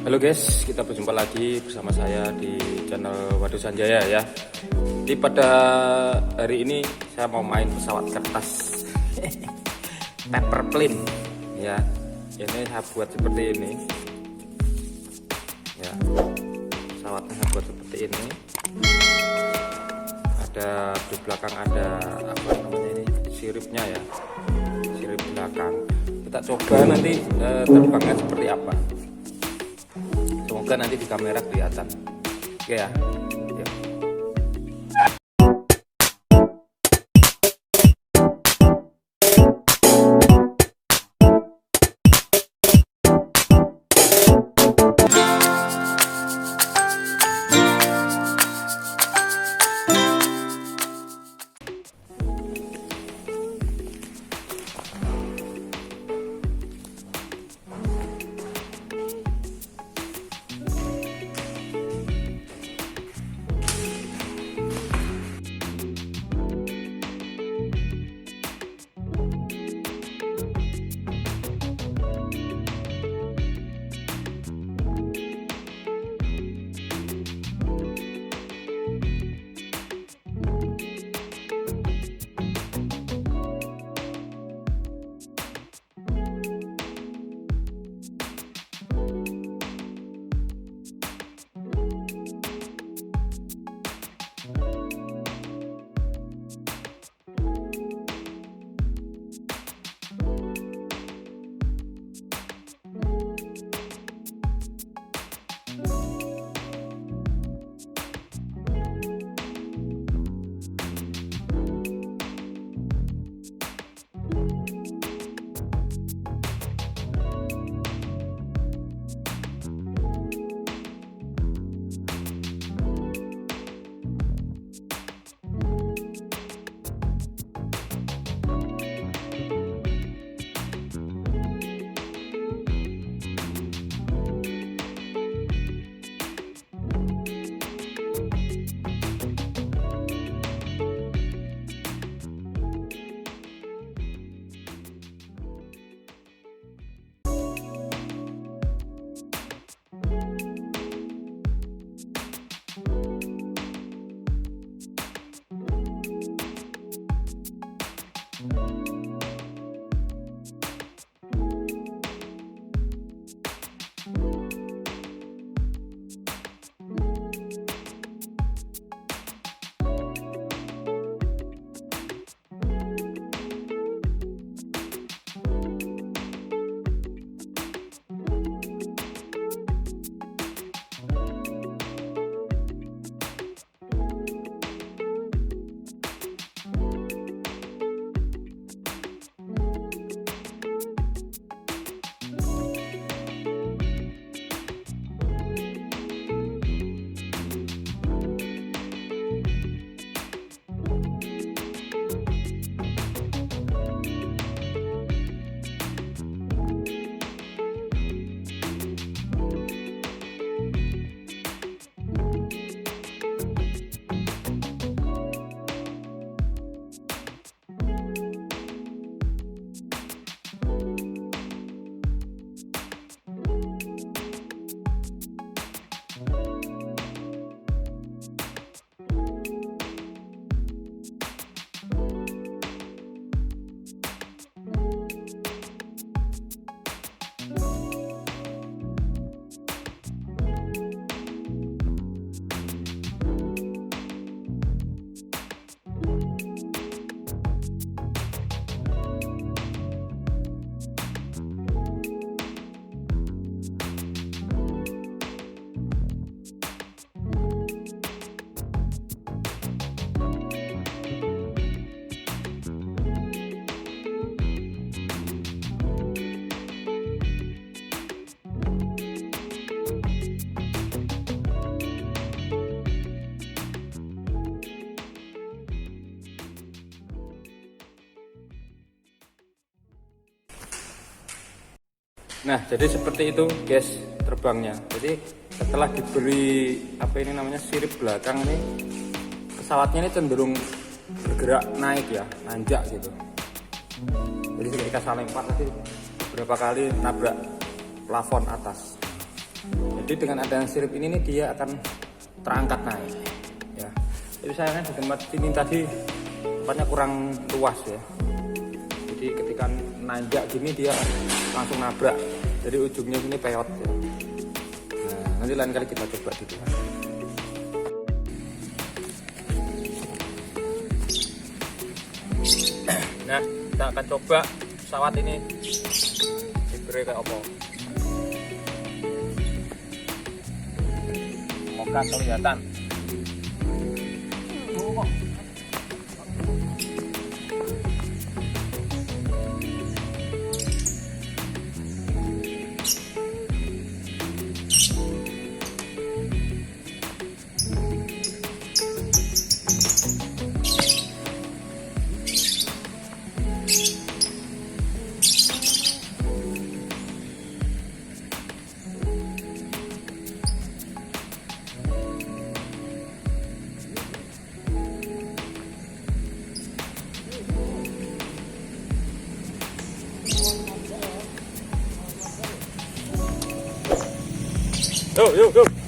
Halo guys, kita berjumpa lagi bersama saya di channel Waduh Sanjaya ya. Jadi pada hari ini saya mau main pesawat kertas paper plane ya. Ini saya buat seperti ini ya. Pesawatnya saya buat seperti ini. Ada di belakang ada apa namanya ini, siripnya ya, sirip belakang. Kita coba nanti terbangnya seperti apa. Semoga nanti di kamera kelihatan. Oke ya. Yuk. Nah, jadi seperti itu guys terbangnya. Jadi setelah diberi apa ini namanya sirip belakang ini, pesawatnya ini cenderung bergerak naik ya, nanjak gitu. Jadi ketika saya lempar tadi beberapa kali nabrak plafon atas. Jadi dengan adanya sirip ini nih dia akan terangkat naik ya. Jadi sayangnya di tempat sini tadi tempatnya kurang luas ya. Jadi ketika nanjak gini dia langsung nabrak. Jadi ujungnya ini peot ya. Nah, nanti lain kali kita coba gitu. Nah, kita akan coba pesawat ini diberi kayak apa. Semoga kelihatan. Yuk.